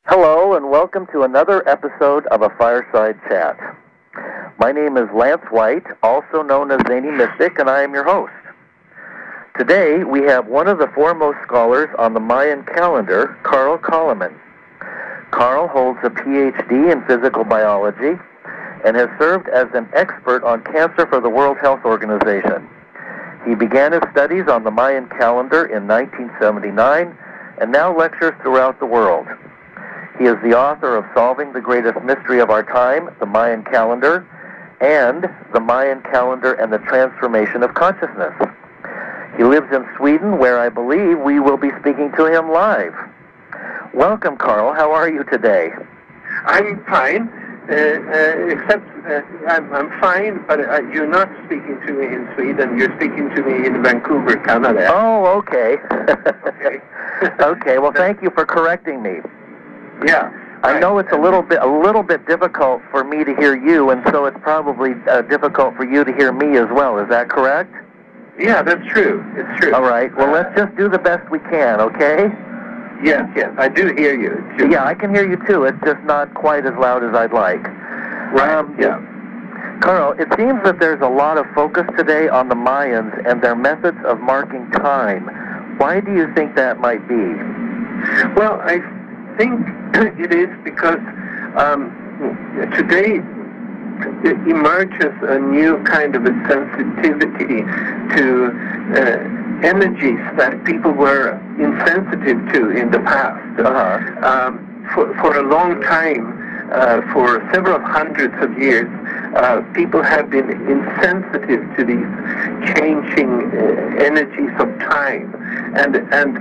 Hello, and welcome to another episode of a Fireside Chat. My name is Lance White, also known as Zany Mystic, and I am your host. Today, we have one of the foremost scholars on the Mayan calendar, Calleman. Carl holds a PhD in physical biology and has served as an expert on cancer for the World Health Organization. He began his studies on the Mayan calendar in 1979 and now lectures throughout the world. He is the author of Solving the Greatest Mystery of Our Time, the Mayan Calendar, and The Mayan Calendar and the Transformation of Consciousness. He lives in Sweden, where I believe we will be speaking to him live. Welcome, Carl. How are you today? I'm fine, except I'm fine, but you're not speaking to me in Sweden. You're speaking to me in Vancouver, Canada. Oh, okay. Okay. Okay. Well, thank you for correcting me. Yeah. I know it's a little bit difficult for me to hear you, and so it's probably difficult for you to hear me as well. Is that correct? Yeah, that's true. It's true. All right. Well, let's just do the best we can, okay? Yes, I do hear you. Too. Yeah, I can hear you too. It's just not quite as loud as I'd like. Right. Yeah. Carl, it seems that there's a lot of focus today on the Mayans and their methods of marking time. Why do you think that might be? Well, I think it is because today it emerges a new kind of a sensitivity to energies that people were insensitive to in the past. For a long time, for several hundreds of years, people have been insensitive to these changing energies of time. And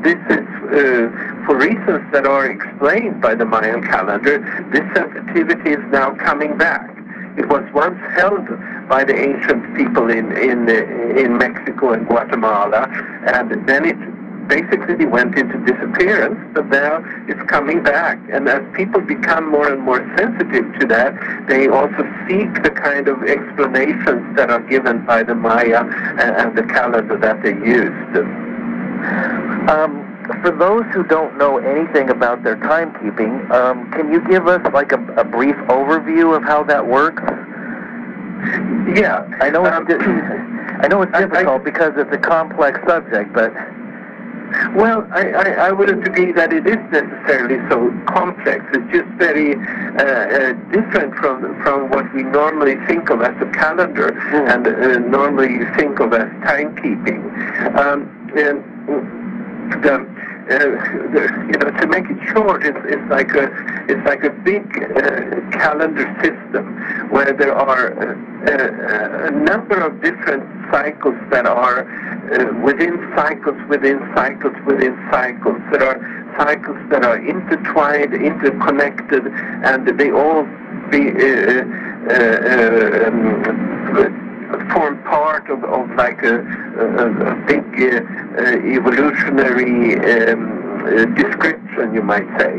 this is for reasons that are explained by the Mayan calendar. This sensitivity is now coming back. It was once held by the ancient people in Mexico and Guatemala, and then it basically went into disappearance, but now it's coming back. And as people become more and more sensitive to that, they also seek the kind of explanations that are given by the Maya and the calendar that they used. For those who don't know anything about their timekeeping, can you give us like a brief overview of how that works? Yeah, I know it's difficult because it's a complex subject, but well, I wouldn't agree that it is necessarily so complex. It's just very different from what we normally think of as a calendar and normally think of as timekeeping. To make it short, it's like a big calendar system where there are a number of different cycles that are within cycles within cycles within cycles. There are cycles that are intertwined, interconnected, and they all form part of like a big evolutionary description, you might say.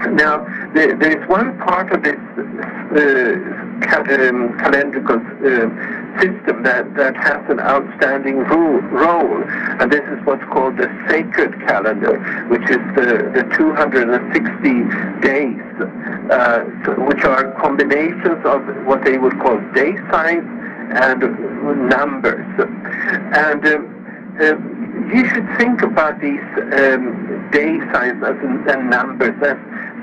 Now, there is one part of this calendrical system that has an outstanding role, and this is what's called the sacred calendar, which is the 260 days, which are combinations of what they would call day signs and numbers. And you should think about these day signs and numbers as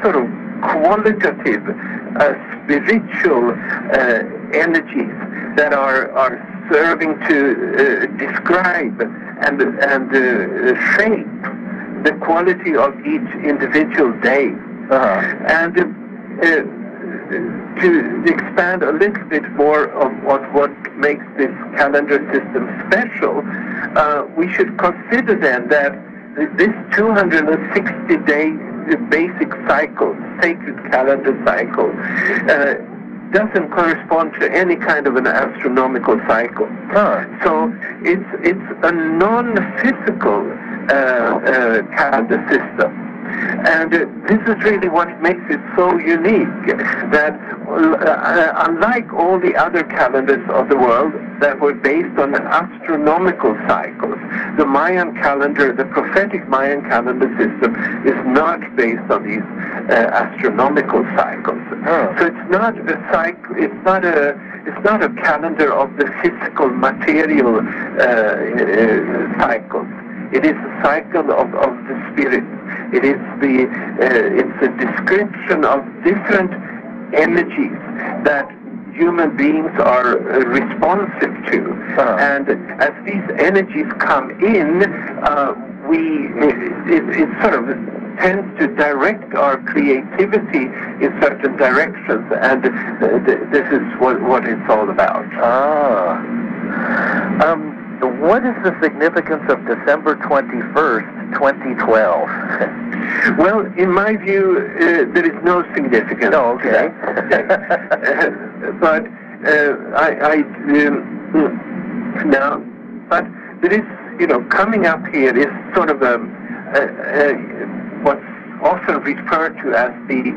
sort of qualitative, spiritual energies that are serving to describe and shape the quality of each individual day. And to expand a little bit more of what makes this calendar system special, we should consider then that this 260-day basic cycle, sacred calendar cycle, doesn't correspond to any kind of an astronomical cycle. So it's a non-physical calendar system. And this is really what makes it so unique, that unlike all the other calendars of the world that were based on astronomical cycles, the Mayan calendar, the prophetic Mayan calendar system, is not based on these astronomical cycles. Oh. So it's not a cycle. It's not a calendar of the physical, material cycles. It is a cycle of the spirit. It is it's a description of different energies that human beings are responsive to. And as these energies come in, it sort of tends to direct our creativity in certain directions, and this is what it's all about. What is the significance of December 21st, 2012? Well, in my view, there is no significance. Oh, okay. But now, but there is, coming up here is sort of what's often referred to as the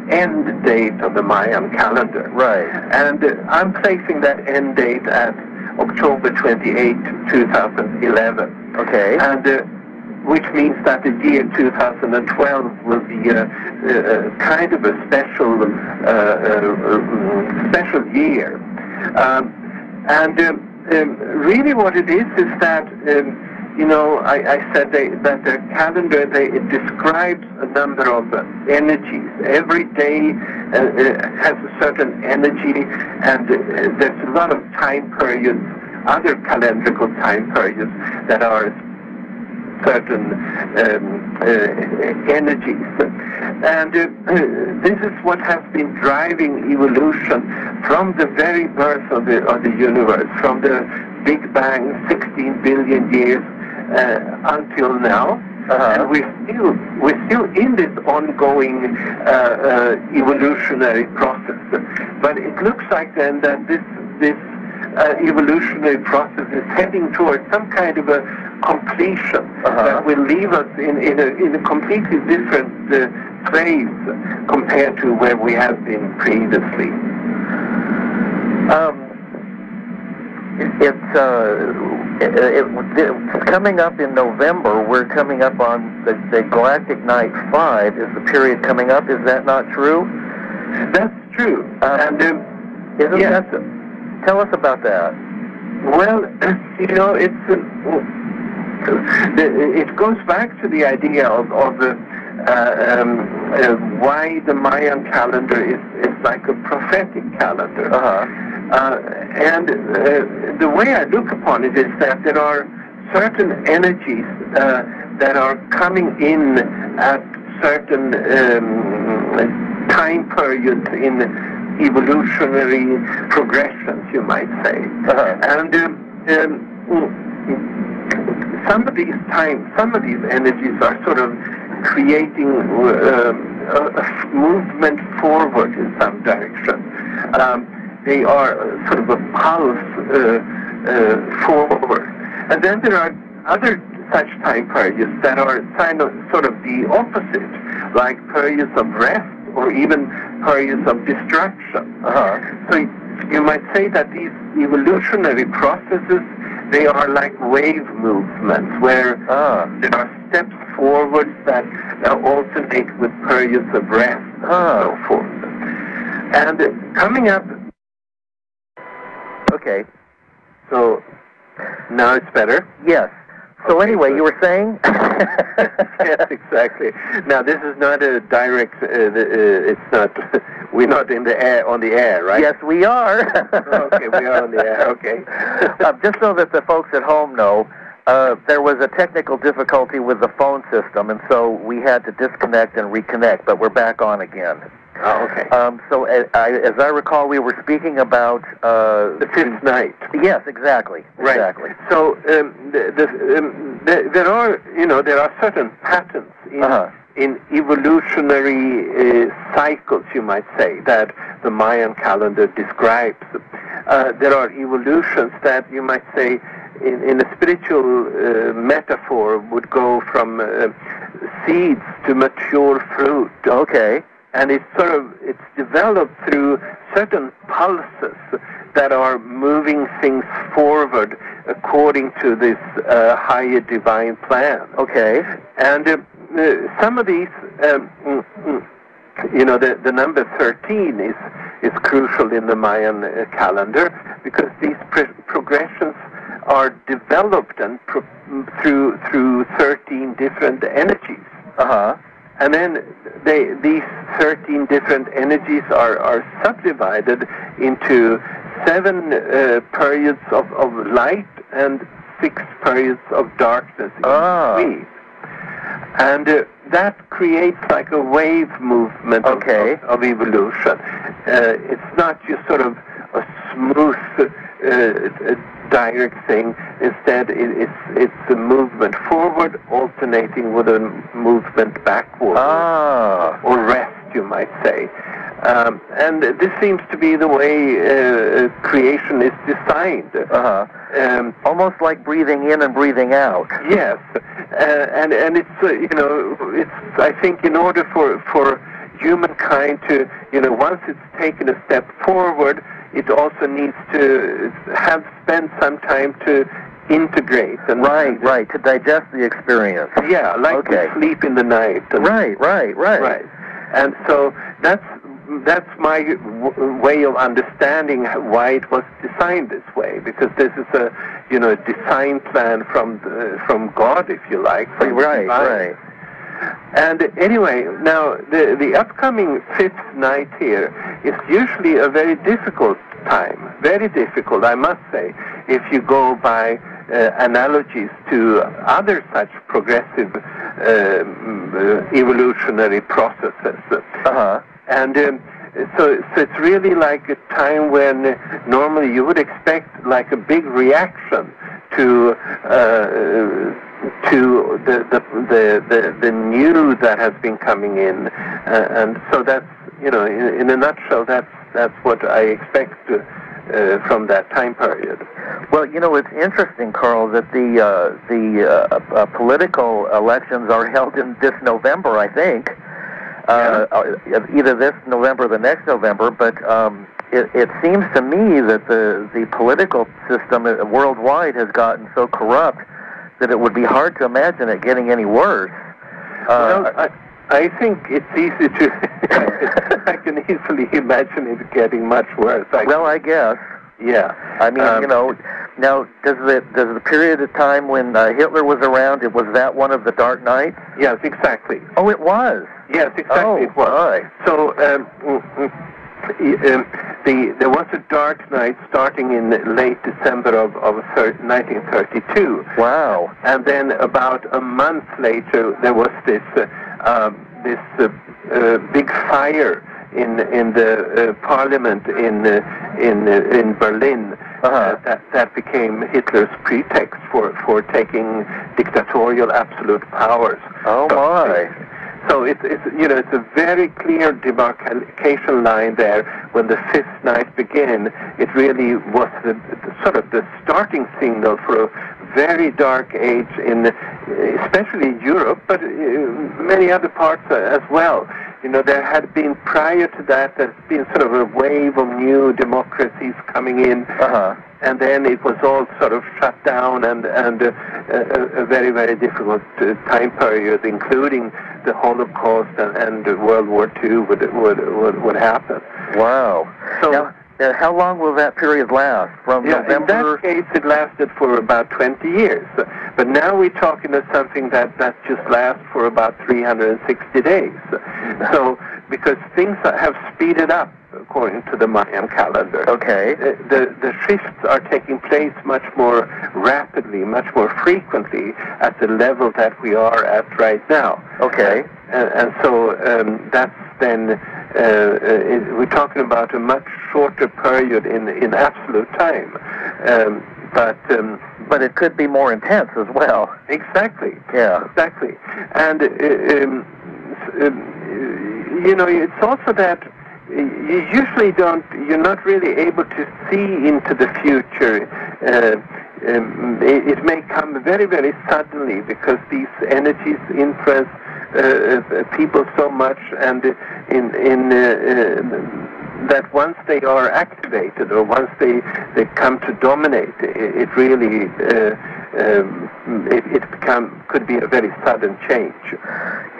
end date of the Mayan calendar. Right. And I'm placing that end date at October 28, 2011. Okay. And which means that the year 2012 will be kind of a special year. Really what it is that, I said that the calendar, it describes a number of energies. Every day has a certain energy, and there's a lot of time periods, other calendrical time periods that are certain energies. And this is what has been driving evolution from the very birth of the universe, from the Big Bang 16 billion years until now. And we're still in this ongoing evolutionary process. But it looks like then that this evolutionary process is heading towards some kind of a completion that will leave us in a completely different phase compared to where we have been previously. It's coming up in November. We're coming up on the Galactic Night 5 is the period coming up. Is that not true? That's true. Tell us about that. Well, it goes back to the idea of why the Mayan calendar is like a prophetic calendar. And the way I look upon it is that there are certain energies that are coming in at certain time periods in evolutionary progressions, you might say. And some of these energies are sort of creating a movement forward in some direction. They are sort of a pulse forward. And then there are other such time periods that are sort of the opposite, like periods of rest or even periods of destruction. So you might say that these evolutionary processes, they are like wave movements where there are steps forward that alternate with periods of rest and so forth. And coming up... Okay. So now it's better? Yes. So anyway, you were saying? Yes, exactly. Now this is not a direct. It's not. We're not in the air on the air, right? Yes, we are. Okay, we are on the air. Okay. Just so that the folks at home know, there was a technical difficulty with the phone system, and so we had to disconnect and reconnect. But we're back on again. Oh, okay. So as I recall, we were speaking about the fifth night. Yes, exactly. Right. Exactly. So there are certain patterns in evolutionary cycles, you might say, that the Mayan calendar describes. There are evolutions that you might say, in a spiritual metaphor, would go from seeds to mature fruit. Okay. And it's developed through certain pulses that are moving things forward according to this higher divine plan. Okay. And some of these, the number 13 is crucial in the Mayan calendar, because these progressions are developed and through 13 different energies. Uh-huh. And then these 13 different energies are subdivided into 7 periods of light and 6 periods of darkness in between. And that creates like a wave movement of evolution. It's not just sort of a smooth, direct thing. Instead, it's a movement forward alternating with a movement backward, or rest, you might say. And this seems to be the way creation is designed. Almost like breathing in and breathing out. Yes, and it's it's, I think, in order for humankind to once it's taken a step forward, it also needs to have spent some time to integrate and right to digest the experience. Yeah, like we sleep in the night. And right. And so that's my way of understanding why it was designed this way, because this is a design plan from God, if you like. Right. And anyway, now the upcoming 5th night here is usually a very difficult time, very difficult, I must say, if you go by analogies to other such progressive evolutionary processes. And so it's really like a time when normally you would expect like a big reaction to the new that has been coming in, and so that's in a nutshell that's what I expect from that time period. Well, it's interesting, Carl, that the political elections are held in this November, I think. Either this November or the next November, but it seems to me that the political system worldwide has gotten so corrupt that it would be hard to imagine it getting any worse. I think it's easy to I can easily imagine it getting much worse. I guess. Yeah. I mean, now does the period of time when Hitler was around, was that one of the dark nights? Yes, exactly. Oh, it was. Yes, exactly. It was. Right. So there was a dark night starting in late December of 1932. Wow. And then about a month later, there was this big fire in the parliament in Berlin. That became Hitler's pretext for taking dictatorial absolute powers. Oh my! So it's a very clear demarcation line there. When the 5th night began, it really was the sort of the starting signal for a very dark age especially Europe, but many other parts as well. There had been, prior to that, there's been sort of a wave of new democracies coming in, and then it was all sort of shut down, and a very, very difficult time period, including the Holocaust and World War II would happen. Wow. So. Now, how long will that period last? From November? In that case, it lasted for about 20 years. But now we're talking of something that just lasts for about 360 days. So, because things have speeded up, according to the Mayan calendar. Okay. The shifts are taking place much more rapidly, much more frequently at the level that we are at right now. Okay. And so that's then, we're talking about a much shorter period in absolute time. But it could be more intense as well. Exactly. Yeah. Exactly. And, it's also that you usually you're not really able to see into the future. It may come very, very suddenly because these energies influence people so much, and that once they are activated or once they come to dominate, it really could be a very sudden change.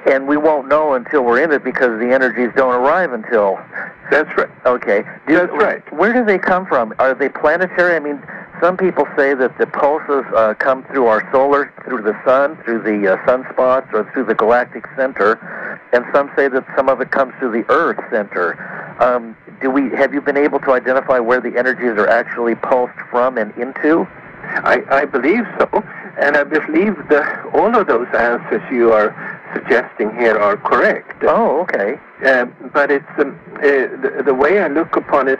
And we won't know until we're in it because the energies don't arrive until... That's right. Okay. That's right. Where do they come from? Are they planetary? I mean, some people say that the pulses come through our solar, through the sun, through the sunspots, or through the galactic center, and some say that some of it comes through the Earth center. Have you been able to identify where the energies are actually pulsed from and into? I believe so, and I believe that all of those answers you are suggesting here are correct. Oh, okay. But it's the way I look upon it,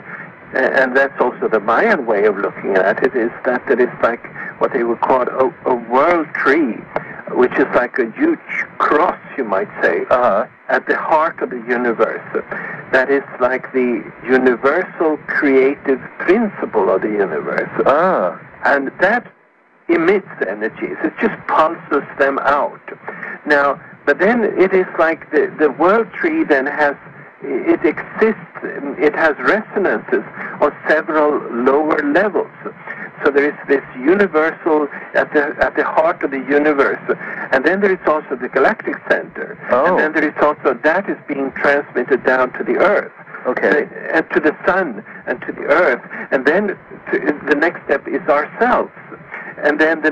and that's also the Mayan way of looking at it, is that it is like what they would call a world tree, which is like a huge cross, you might say, at the heart of the universe. That is like the universal creative principle of the universe. And that emits energies. It just pulses them out. Now, but then it is like the world tree then it exists, it has resonances on several lower levels. So there is this universal at the heart of the universe, and then there is also the galactic center, and then there is also that is being transmitted down to the Earth, and to the sun and to the Earth, and then the next step is ourselves. And then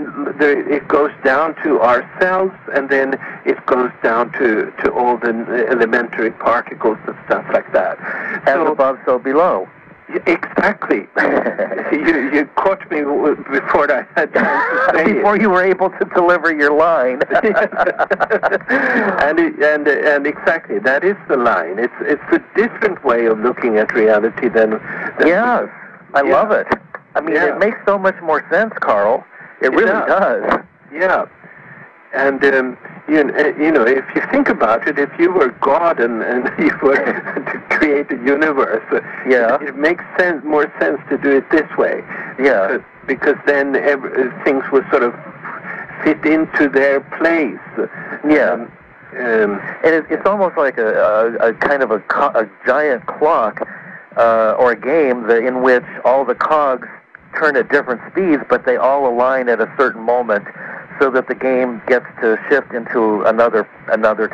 it goes down to ourselves, and then it goes down to all the elementary particles and stuff like that. As above, so below. Exactly. You caught me before I had time to say before you were able to deliver your line. and exactly, that is the line. It's a different way of looking at reality than yes, I love it. I mean, it makes so much more sense, Carl. It really does. Yeah. And, you know, if you think about it, if you were God and you were to create a universe, it makes more sense to do it this way. Yeah. Because then things will sort of fit into their place. Yeah. And it's almost like a kind of a giant clock or a game in which all the cogs turn at different speeds, but they all align at a certain moment so that the game gets to shift into another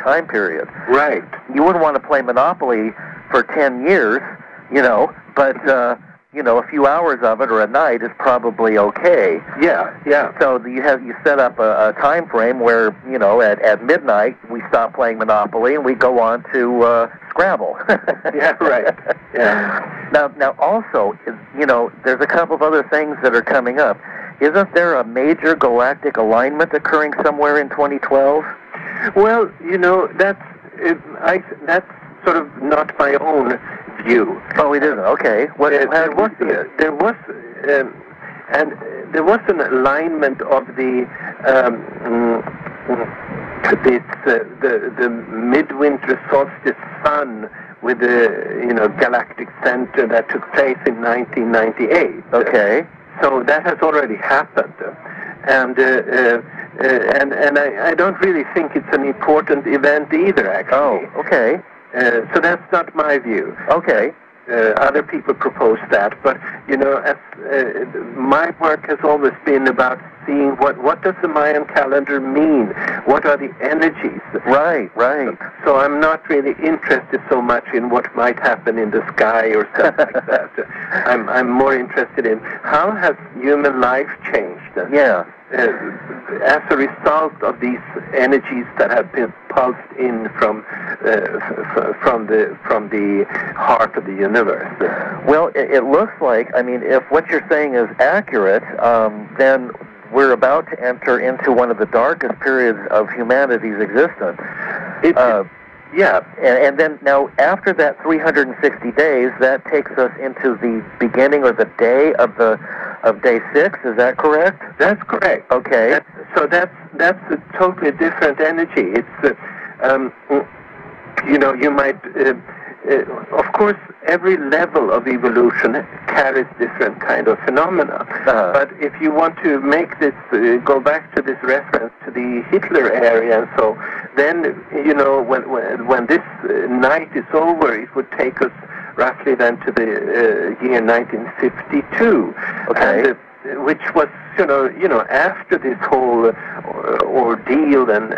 time period. Right. You wouldn't want to play Monopoly for 10 years, but a few hours of it or a night is probably okay. Yeah. So you set up a time frame where, at midnight we stop playing Monopoly and we go on to Scrabble. Yeah, right. Yeah. Now also, there's a couple of other things that are coming up. Isn't there a major galactic alignment occurring somewhere in 2012? Well, that's sort of not my own view. Oh, it isn't. Okay. There was an alignment of the midwinter solstice sun with the galactic center that took place in 1998. Okay. So that has already happened, and I don't really think it's an important event either, actually. Oh, okay. So that's not my view. Okay. Other people propose that, but my work has always been about seeing what does the Mayan calendar mean? What are the energies? Right. So I'm not really interested so much in what might happen in the sky or stuff like that. I'm more interested in how has human life changed. Yeah. As a result of these energies that have been pulsed in from the heart of the universe. Well, it looks like, if what you're saying is accurate, then we're about to enter into one of the darkest periods of humanity's existence. Yeah. And then now, after that 360 days, that takes us into the beginning or the day of day 6. Is that correct? That's correct. Okay. That's a totally different energy. It's you might. Of course, every level of evolution carries different kind of phenomena. But if you want to make this, go back to this reference to the Hitler area, and so then when this night is over, it would take us roughly then to the year 1952. Okay. And, which was, after this whole ordeal and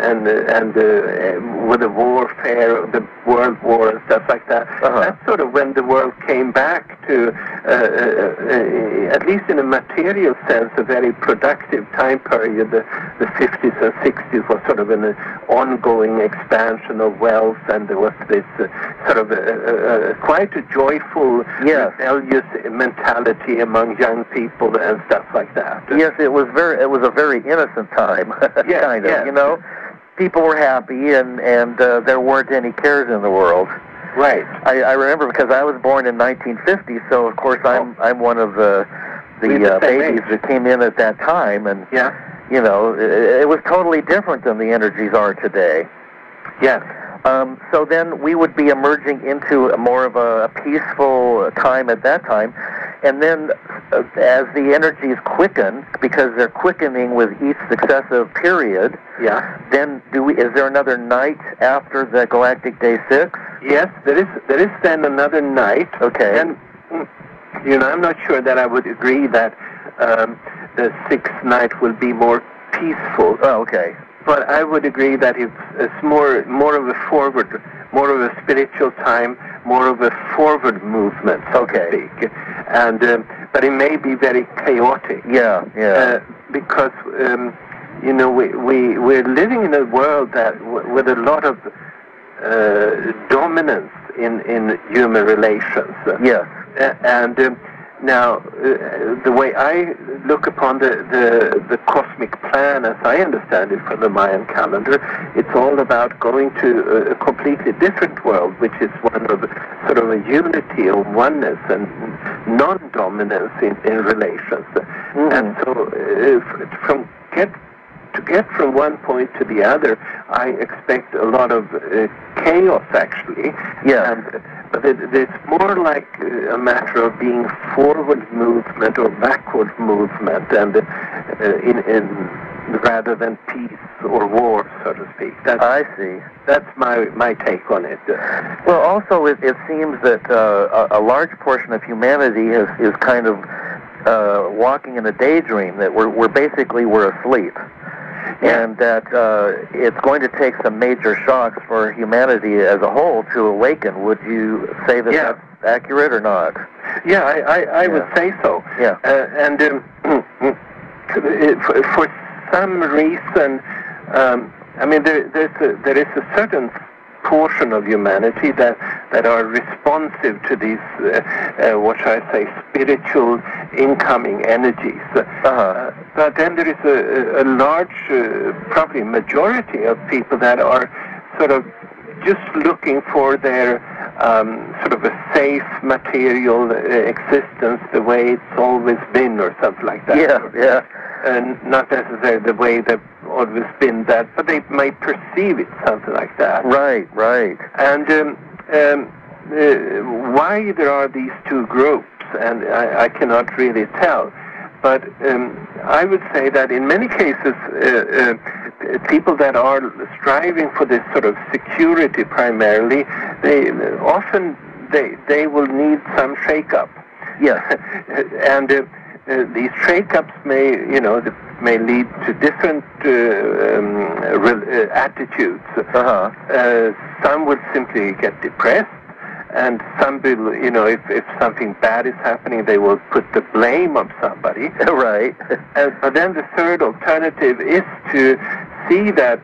with the warfare, the World War and stuff like that. That's sort of when the world came back to, at least in a material sense, a very productive time period. The 50s and 60s was sort of an ongoing expansion of wealth, and there was this sort of quite a joyful, rebellious mentality among young people and stuff like that. Yes, it was a very innocent time, kind of. People were happy, and there weren't any cares in the world. Right. I remember because I was born in 1950, so of course I'm one of the babies that came in at that time, and it was totally different than the energies are today. Yes. So then we would be emerging into more of a peaceful time at that time. And then as the energies quicken, because they're quickening with each successive period, then is there another night after the Galactic Day 6? Yes, there is then another night. Okay. And, I'm not sure that I would agree that the sixth night will be more peaceful. Oh, okay. But I would agree that it's more of a forward, more of a spiritual time, more of a forward movement, so to speak. And but it may be very chaotic. Because we're living in a world that with a lot of dominance in human relations. And now, the way I look upon the cosmic plan, as I understand it from the Mayan calendar, it's all about going to a completely different world, which is one of sort of a unity of oneness and non-dominance in relations. And so, to get from one point to the other, I expect a lot of chaos, actually. But it's more like a matter of being forward movement or backward movement, and rather than peace or war, so to speak. I see. That's my take on it. Well, also it seems that a large portion of humanity is kind of walking in a daydream, that we're basically asleep. And that it's going to take some major shocks for humanity as a whole to awaken. Would you say that that's accurate or not? Yeah, I would say so. And for some reason, there is a certain portion of humanity that are responsive to these, what shall I say, spiritual incoming energies. But then there is a large, probably majority of people that are sort of just looking for their sort of a safe material existence the way it's always been, or something like that. And not necessarily the way they've always been that, but they may perceive it something like that. Right. And why there are these two groups, and I cannot really tell. But I would say that in many cases, people that are striving for this sort of security primarily, they will need some shake-up. And these shake-ups may lead to different attitudes. Some would simply get depressed, and some will, if something bad is happening, they will put the blame on somebody. Right. But then the third alternative is to see that,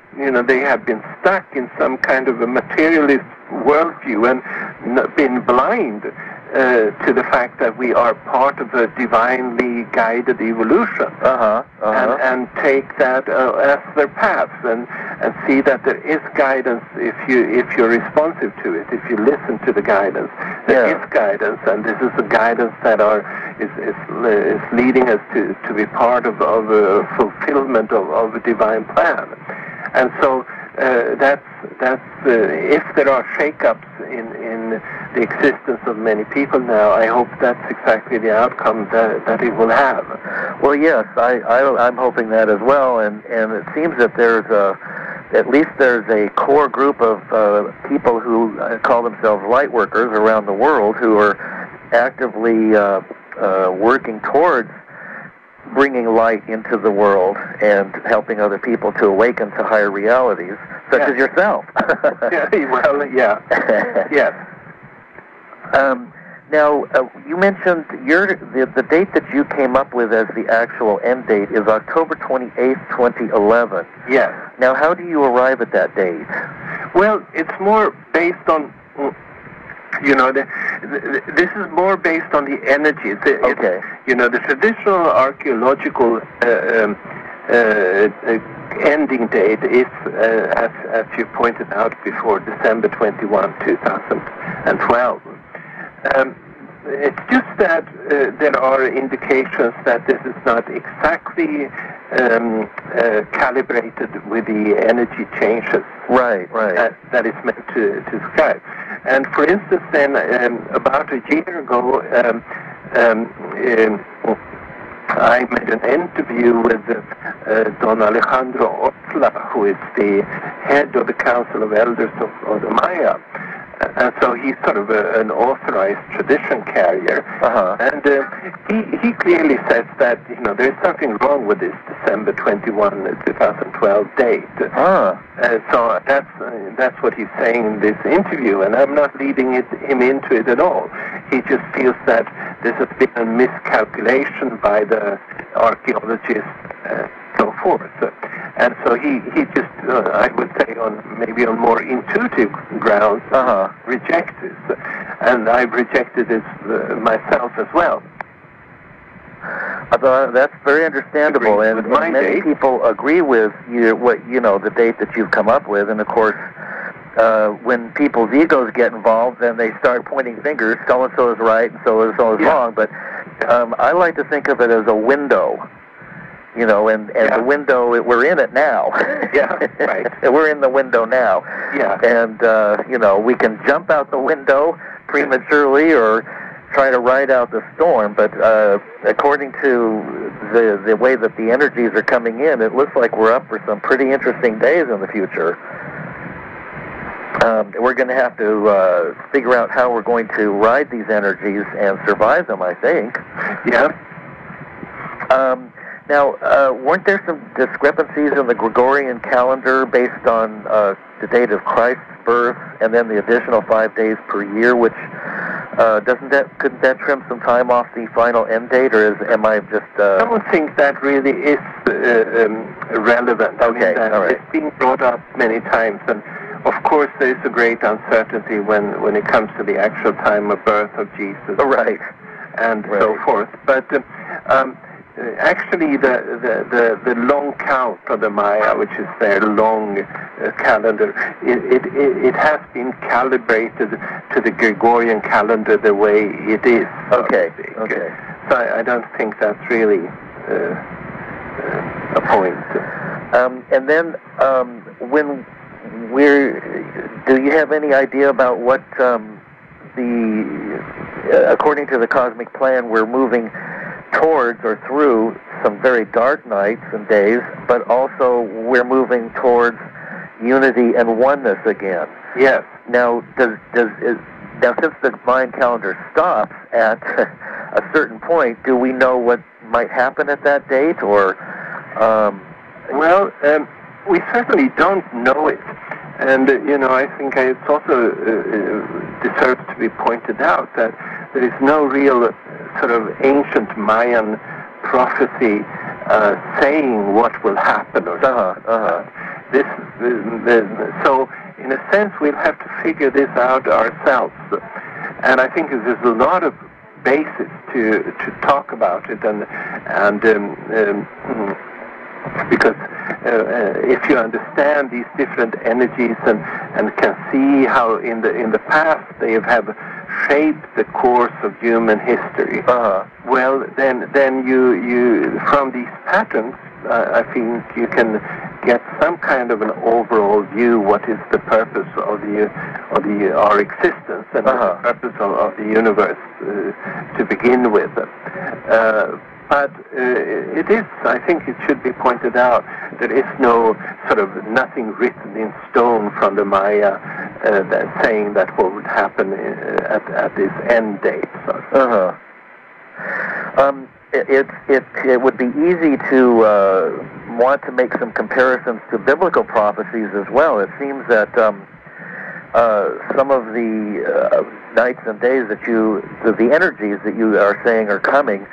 they have been stuck in some kind of a materialist worldview and been blind to the fact that we are part of a divinely guided evolution, and take that as their paths, and see that there is guidance if you're responsive to it, if you listen to the guidance. There is guidance, and this is the guidance that is leading us to be part of a fulfillment of a divine plan. And so that's if there are shake-ups in the existence of many people now, I hope that's exactly the outcome that it will have. Well, yes, I'm hoping that as well, and it seems that there's at least there's a core group of people who call themselves light workers around the world who are actively working towards bringing light into the world and helping other people to awaken to higher realities, such as yourself. Yes. Now, you mentioned the date that you came up with as the actual end date is October 28th, 2011. Yes. Now, how do you arrive at that date? Well, it's more based on, this is more based on the energies. Okay. The traditional archaeological ending date is, as you pointed out before, December 21, 2012. It's just that there are indications that this is not exactly calibrated with the energy changes. Right. That is meant to describe. And for instance, then about a year ago, I made an interview with Don Alejandro Ortla, who is the head of the Council of Elders of the Maya. And so he's sort of an authorized tradition carrier. And he clearly says that, there's something wrong with this December 21, 2012 date. So that's what he's saying in this interview, and I'm not leading him into it at all. He just feels that this has been a miscalculation by the archaeologists and so forth. And so he just, I would say, maybe on more intuitive grounds, rejects this. And I've rejected this myself as well. That's very understandable, and many people agree with the date that you've come up with. And of course, when people's egos get involved, then they start pointing fingers. So and so is right, and so and so is wrong. But I like to think of it as a window. And the window, we're in it now. Right. We're in the window now. And, we can jump out the window prematurely or try to ride out the storm, but according to the way that the energies are coming in, it looks like we're up for some pretty interesting days in the future. We're going to have to figure out how we're going to ride these energies and survive them, I think. Now, weren't there some discrepancies in the Gregorian calendar based on the date of Christ's birth and then the additional 5 days per year, which couldn't that trim some time off the final end date, or am I just... I don't think that really is relevant. Okay, all right. It's being brought up many times, and of course there is a great uncertainty when it comes to the actual time of birth of Jesus. Right. And so forth. But... actually, the long count of the Maya, which is their long calendar, it has been calibrated to the Gregorian calendar the way it is. Okay. So I don't think that's really a point. And then when do you have any idea about what according to the cosmic plan, we're moving towards or through some very dark nights and days, but also we're moving towards unity and oneness again. Yes. Now, now since the Mayan calendar stops at a certain point, do we know what might happen at that date, or? Well, we certainly don't know it, and I think it's also deserves to be pointed out that there is no real sort of ancient Mayan prophecy saying what will happen or so in a sense we'll have to figure this out ourselves, and I think there's a lot of basis to talk about it, and because if you understand these different energies and can see how in the past they have shaped the course of human history, well, then you from these patterns, I think you can get some kind of an overall view. What is the purpose of our existence and the purpose of the universe to begin with? But it is, I think it should be pointed out, there is no sort of nothing written in stone from the Maya saying that what would happen at this end date. So. It would be easy to want to make some comparisons to biblical prophecies as well. It seems that some of the nights and days the energies that you are saying are coming,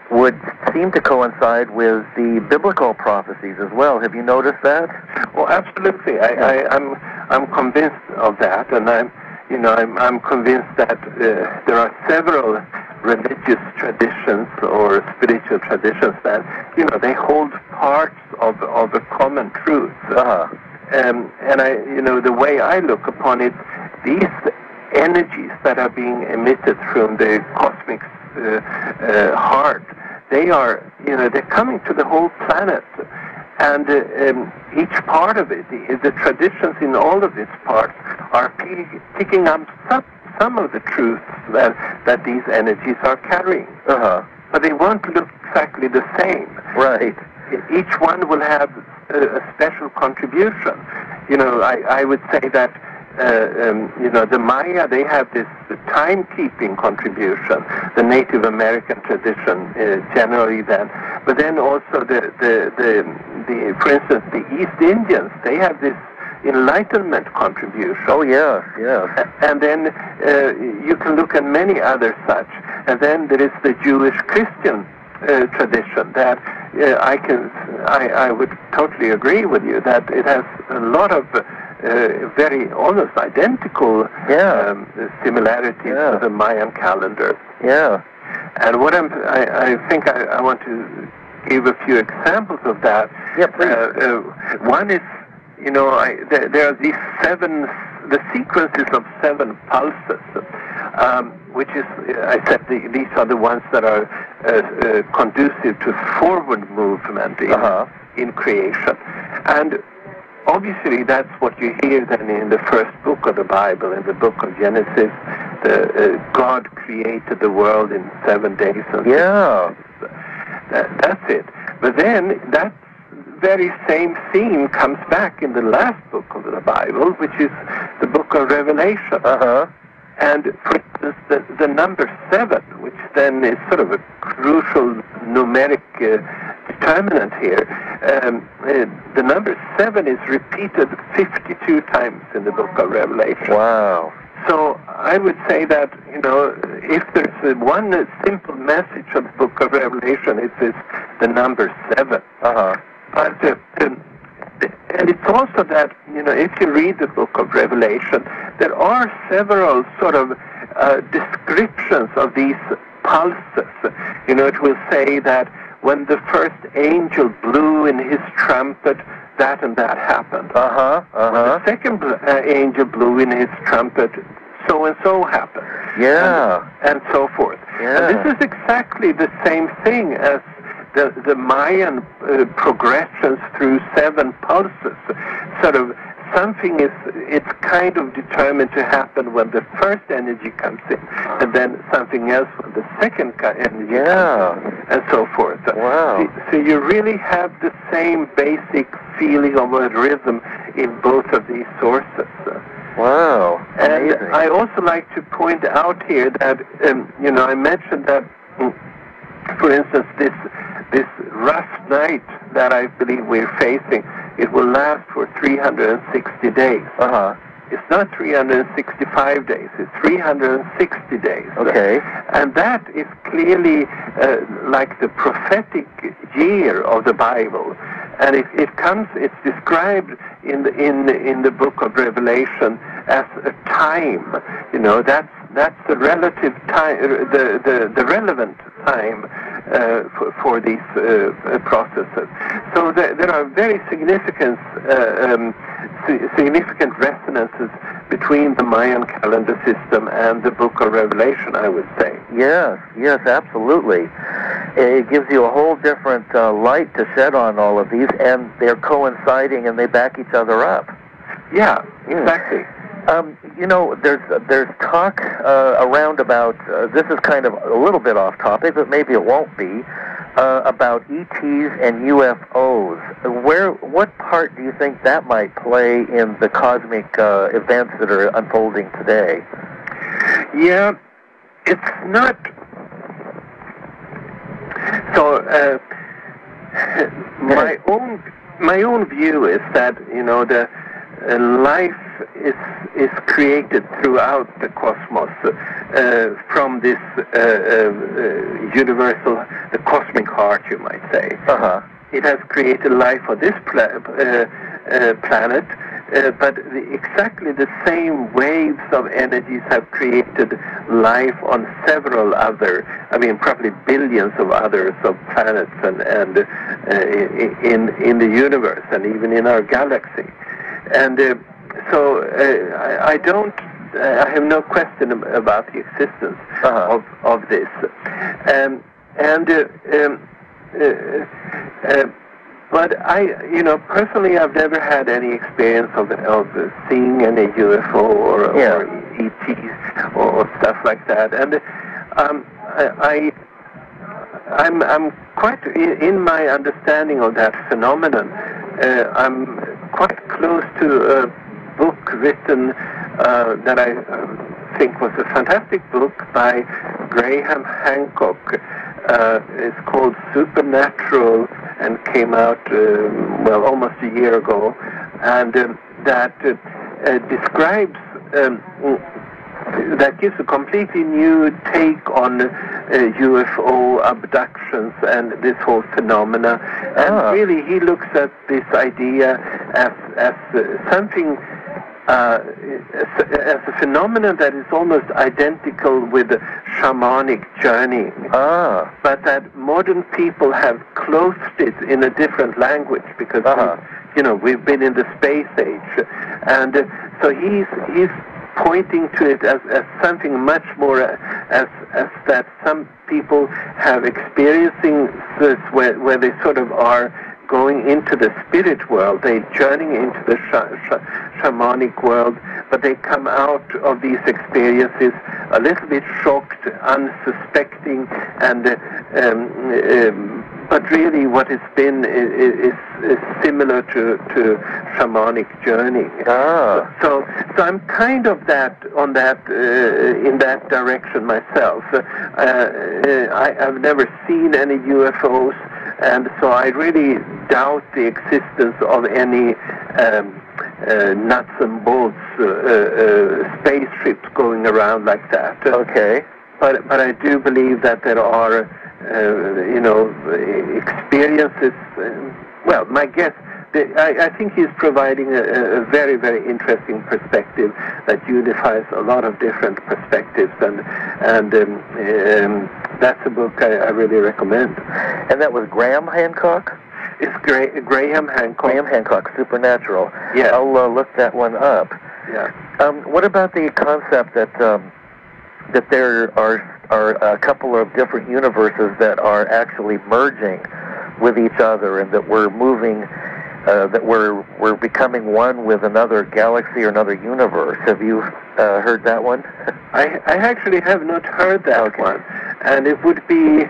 would seem to coincide with the biblical prophecies as well. Have you noticed that? Well, absolutely. I'm convinced of that, and I'm convinced that there are several religious traditions or spiritual traditions that they hold parts of a common truth. And the way I look upon it, these energies that are being emitted from the cosmic heart, they're coming to the whole planet, and each part of it, the traditions in all of its parts are picking up some of the truths that these energies are carrying. But they won't look exactly the same. Right. Each one will have a special contribution. I would say that the Maya, they have this timekeeping contribution, the Native American tradition generally then, but then also for instance, the East Indians, they have this Enlightenment contribution. Oh yes, yes. And then you can look at many other such, and then there is the Jewish-Christian tradition that I would totally agree with you that it has a lot of very almost identical similarities to the Mayan calendar. Yeah. And what I think I want to give a few examples of that. Yeah, please. One is, there are these the sequences of 7 pulses, which is, I said, these are the ones that are conducive to forward movement in creation. And obviously, that's what you hear then in the first book of the Bible, in the book of Genesis. God created the world in 7 days. And that's it. But then that very same theme comes back in the last book of the Bible, which is the book of Revelation. And for instance, the number 7, which then is sort of a crucial numeric determinant here, the number 7 is repeated 52 times in the book of Revelation. Wow. So I would say that, if there's one simple message of the book of Revelation, it is the number 7. But, and it's also that, if you read the book of Revelation, there are several sort of descriptions of these pulses. It will say that when the first angel blew in his trumpet, that and that happened. When the second angel blew in his trumpet, so and so happened. Yeah. And so forth. Yeah. And this is exactly the same thing as the Mayan progressions through 7 pulses. Sort of something it's kind of determined to happen when the first energy comes in, and then something else when the second energy comes in, and so forth. Wow. So you really have the same basic feeling of a rhythm in both of these sources. Wow. Amazing. And I also like to point out here that, I mentioned that, for instance, this rough night that I believe we're facing, it will last for 360 days. It's not 365 days, it's 360 days. Okay. And that is clearly like the prophetic year of the Bible. And it's described in the book of Revelation as a time. That's the relative time, the relevant time for these processes. So there are very significant resonances between the Mayan calendar system and the book of Revelation, I would say. Yes, absolutely. It gives you a whole different light to shed on all of these, and they're coinciding and they back each other up. Yeah, exactly. There's talk around about, this is kind of a little bit off topic, but maybe it won't be, about ETs and UFOs. What part do you think that might play in the cosmic events that are unfolding today? Yeah, it's not. So my own view is that the life is created throughout the cosmos from this universal, the cosmic heart, you might say. Uh-huh. It has created life for this planet, but exactly the same waves of energies have created life on several other, probably billions of others of planets and in the universe and even in our galaxy. And so I have no question about the existence of this. But personally, I've never had any experience of seeing any UFO or ETs or stuff like that. And I'm quite in my understanding of that phenomenon. I'm quite close to a book written that I think was a fantastic book by Graham Hancock. It's called Supernatural and came out almost a year ago, and that describes that gives a completely new take on UFO abductions and this whole phenomena. And really, he looks at this idea as something, as a phenomenon that is almost identical with shamanic journeying, but that modern people have clothed it in a different language because we've been in the space age, and so he's pointing to it as something much more as that some people have experiencing this where they sort of are going into the spirit world, they're journeying into the shamanic world, but they come out of these experiences a little bit shocked, unsuspecting, and but really what it's been is similar to shamanic journey. So I'm kind of in that direction myself. I've never seen any UFOs, and so I really doubt the existence of any nuts and bolts spaceships going around like that. Okay. But I do believe that there are experiences. My guess. I think he's providing a very, very interesting perspective that unifies a lot of different perspectives, and that's a book I really recommend. And that was Graham Hancock? It's Graham Hancock. Graham Hancock, Supernatural. Yeah. I'll look that one up. Yeah. What about the concept that there are a couple of different universes that are actually merging with each other, and that we're moving, that we're becoming one with another galaxy or another universe? Have you heard that one? I actually have not heard that one, and it would be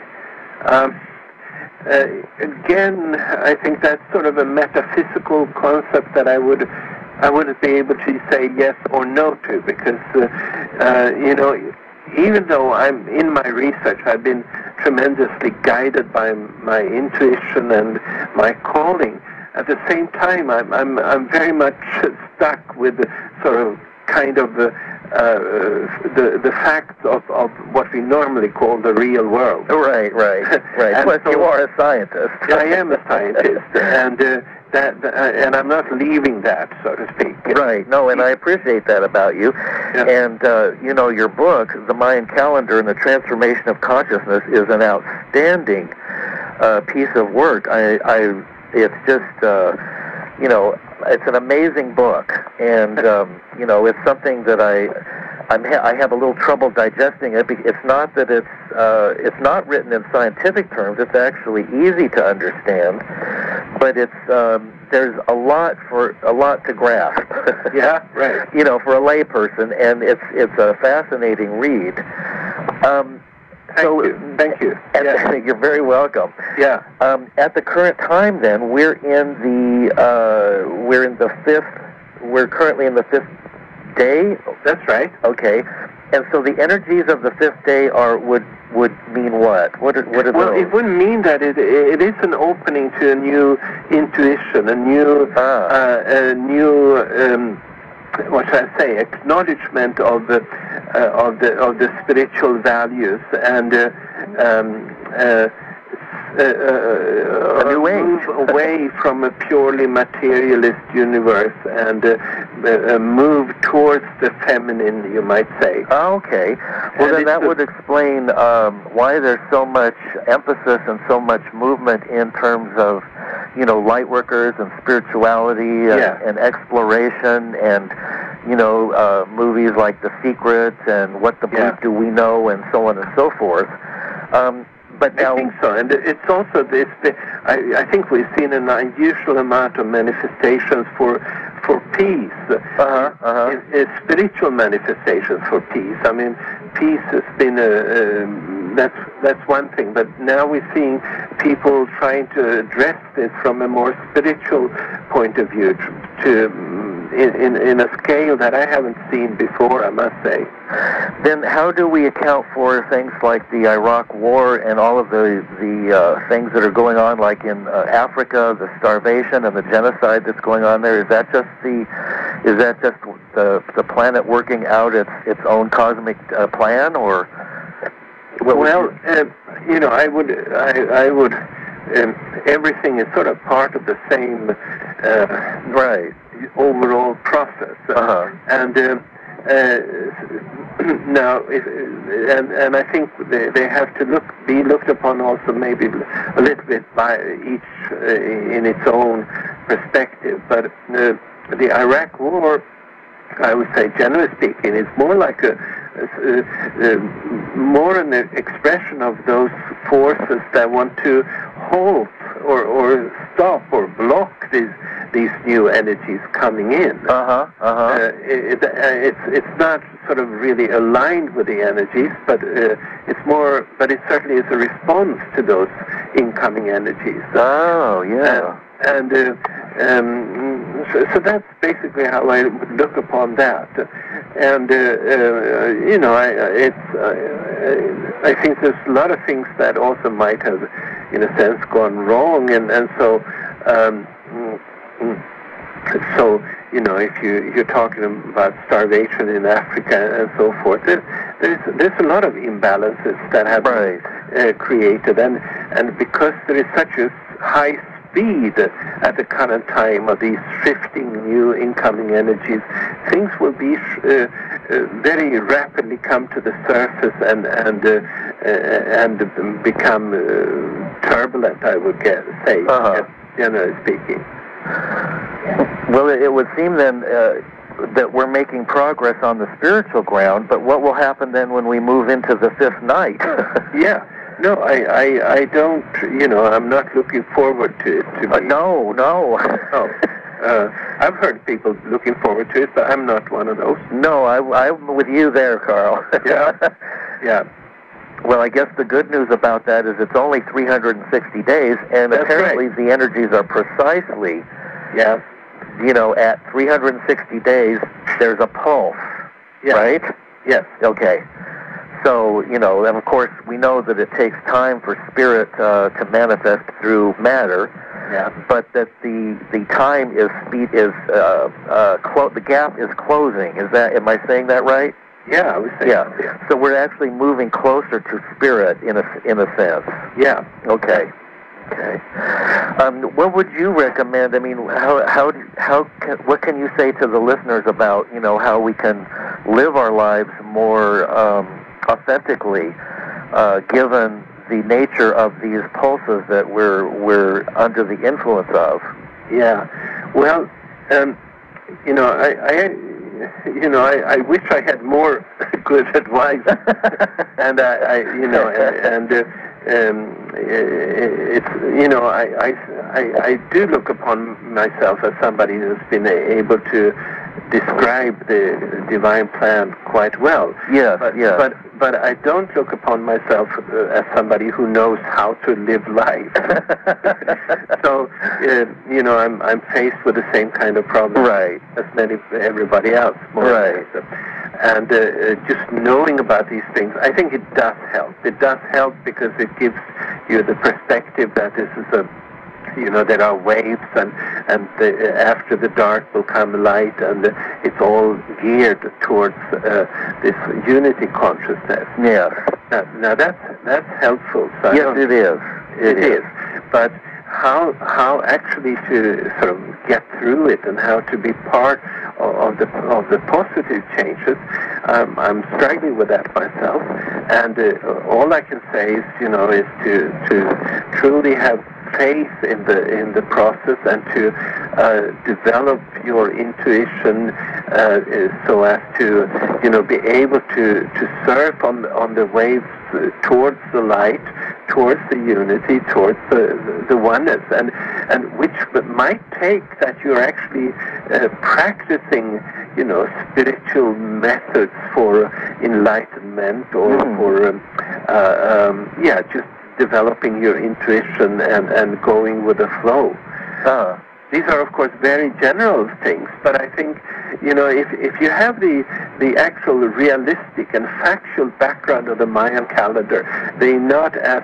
again, I think that's sort of a metaphysical concept that I wouldn't be able to say yes or no to, because even though I'm in my research, I've been tremendously guided by my intuition and my calling. At the same time, I'm very much stuck with the sort of kind of the facts of what we normally call the real world. Right. Plus, so, you are a scientist. I am a scientist, and and I'm not leaving that, so to speak. Right. No, and I appreciate that about you. Yeah. And your book, The Mayan Calendar and the Transformation of Consciousness, is an outstanding piece of work. It's just it's an amazing book, and it's something that I have a little trouble digesting it. It's not that it's not written in scientific terms. It's actually easy to understand, but it's there's a lot to grasp. Yeah, right. For a layperson, and it's a fascinating read. Thank you. You're very welcome. Yeah. At the current time, then, we're currently in the fifth day. That's right. Okay. And so the energies of the fifth day would mean what? What are well, those? It would mean that it is an opening to a new intuition, a new what should I say, acknowledgement of the spiritual values and a new way. Move away from a purely materialist universe and move towards the feminine, you might say. Okay. Well, then that would explain why there's so much emphasis and so much movement in terms of, light workers and spirituality and exploration and, movies like The Secret and What the Bleep Do We Know and so on and so forth. But now, I think so, and it's also this. I think we've seen an unusual amount of manifestations for peace. Spiritual manifestations for peace. I mean, peace has been that's one thing, but now we're seeing people trying to address this from a more spiritual point of view, in a scale that I haven't seen before, I must say. Then how do we account for things like the Iraq War and all of the things that are going on, like in Africa, the starvation and the genocide that's going on there? Is that just the planet working out its own cosmic plan, or? I would. Everything is sort of part of the same overall process, and now, and I think they have to be looked upon also maybe a little bit by each in its own perspective. But the Iraq War, I would say, generally speaking, is more like more an expression of those forces that want to halt or stop or block these new energies coming in. It's not sort of really aligned with the energies, but it's more. But it certainly is a response to those incoming energies. Oh, yeah. So that's basically how I would look upon that. And I think there's a lot of things that also might have, in a sense, gone wrong, and so. So, if you're talking about starvation in Africa and so forth, there's a lot of imbalances that have been created, and because there is such a high speed at the current time of these shifting new incoming energies, things will be very rapidly come to the surface and become turbulent, I would say, generally speaking. Well, it would seem then that we're making progress on the spiritual ground, but what will happen then when we move into the fifth night? No, I don't, I'm not looking forward to it. No. Oh. I've heard people looking forward to it, but I'm not one of those. No, I'm with you there, Carl. Yeah. Well, I guess the good news about that is it's only 360 days, and that's apparently right. The energies are precisely, at 360 days, there's a pulse, right? Yes. Okay. So, and of course, we know that it takes time for spirit to manifest through matter, but that the time the gap is closing. Am I saying that right? Yeah, I would say so, yeah. So we're actually moving closer to spirit in a sense. Yeah. Okay. What would you recommend? I mean, what can you say to the listeners about how we can live our lives more authentically, given the nature of these pulses that we're under the influence of? Yeah. Well, I wish I had more good advice, and I do look upon myself as somebody who's been able to describe the divine plan quite well. Yes, But I don't look upon myself as somebody who knows how to live life. So, I'm faced with the same kind of problem as everybody else, more or less. And just knowing about these things, I think it does help. It does help because it gives you the perspective that this is there are waves, and after the dark will come light, and it's all geared towards this unity consciousness. Yeah. Now that's helpful. So yes, it is. It is. But how actually to sort of get through it, and how to be part of the positive changes, I'm struggling with that myself. And all I can say is to truly have faith in the process, and to develop your intuition so as to be able to surf on the waves towards the light, towards the unity, towards the oneness, and which might take that you're actually practicing spiritual methods for enlightenment, or for just developing your intuition and going with the flow. These are, of course, very general things, but I think, if you have the actual realistic and factual background of the Mayan calendar, they're not as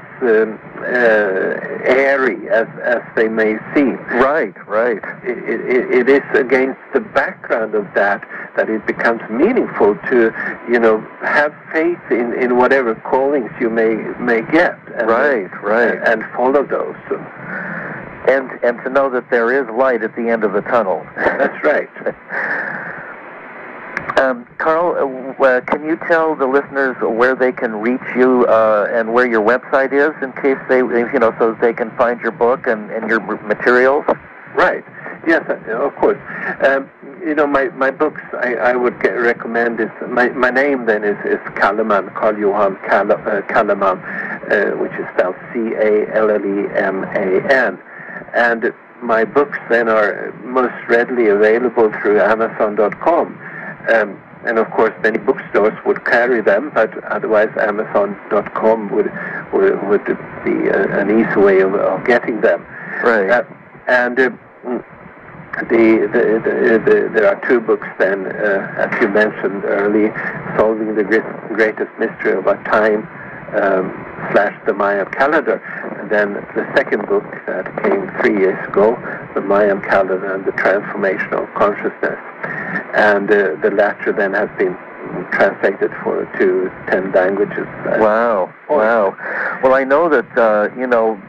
airy as they may seem. Right. It is against the background of that it becomes meaningful to, have faith in whatever callings you may get. And, and follow those. And to know that there is light at the end of the tunnel. That's right. Carl, can you tell the listeners where they can reach you and where your website is, in case they, so they can find your book and your materials? Right. Yes, of course. My books, I would recommend is, my name then is Calleman, Carl Johan Calleman, which is spelled Calleman. And my books then are most readily available through Amazon.com. And of course, many bookstores would carry them, but otherwise Amazon.com would be an easy way of getting them. Right. And there are two books then, as you mentioned early, Solving the Greatest Mystery of Our Time, / the Mayan calendar. And then the second book that came 3 years ago, the Mayan calendar and the Transformation of Consciousness. And the latter then has been translated to 10 languages. Wow. Well, I know that,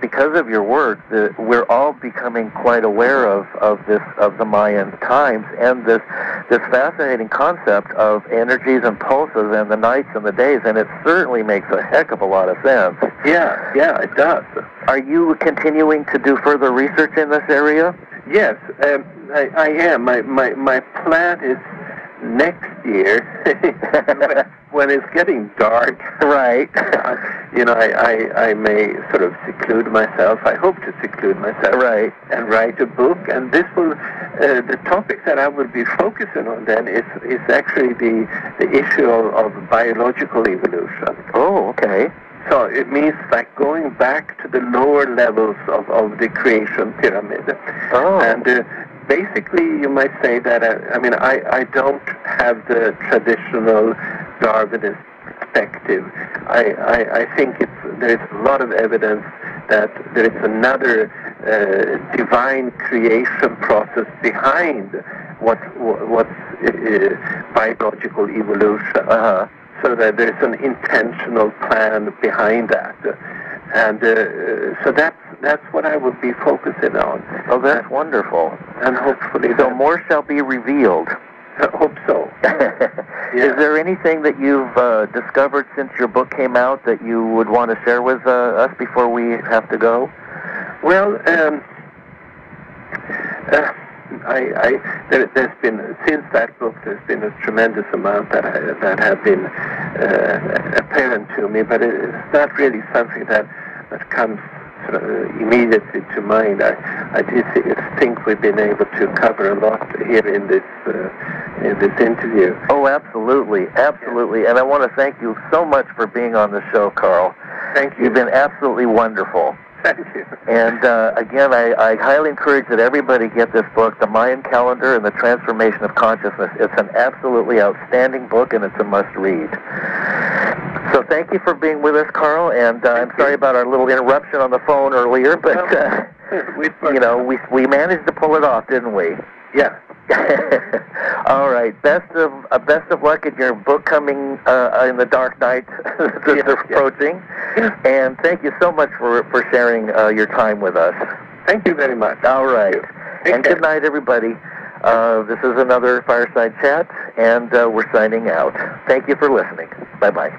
because of your work, we're all becoming quite aware of the Mayan times, and this fascinating concept of energies and pulses and the nights and the days, and it certainly makes a heck of a lot of sense. Yeah, it does. Are you continuing to do further research in this area? Yes, I am. My plan is next year, when it's getting dark, right? I may sort of seclude myself. I hope to seclude myself, right? And write a book. And this will, the topic that I will be focusing on then is actually the issue of biological evolution. Oh, okay. So it means like going back to the lower levels of the creation pyramid. Oh. And basically, you might say that, I don't have the traditional Darwinist perspective. I think there is a lot of evidence that there is another divine creation process behind what's biological evolution. Uh-huh. So that there's an intentional plan behind that. And so that's what I would be focusing on. Oh, that's wonderful. And hopefully... So more shall be revealed. I hope so. Yeah. Is there anything that you've discovered since your book came out that you would want to share with us before we have to go? Well, there's been, since that book, there's been a tremendous amount that have been apparent to me, but it's not really something that comes immediately to mind. I just think we've been able to cover a lot here in this interview. Oh, absolutely, absolutely. Yeah. And I want to thank you so much for being on the show, Carl. Thank you. You've been absolutely wonderful. Thank you. And again, I highly encourage that everybody get this book, The Mayan Calendar and the Transformation of Consciousness. It's an absolutely outstanding book, and it's a must-read. So thank you for being with us, Carl, and I'm sorry about our little interruption on the phone earlier, but, we managed to pull it off, didn't we? Yeah. All right. Best of luck in your book coming in the dark night that's approaching. Yeah. And thank you so much for sharing your time with us. Thank you very much. All right. And care. good night, everybody. This is another Fireside Chat, and we're signing out. Thank you for listening. Bye-bye.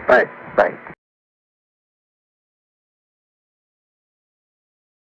Bye. Bye.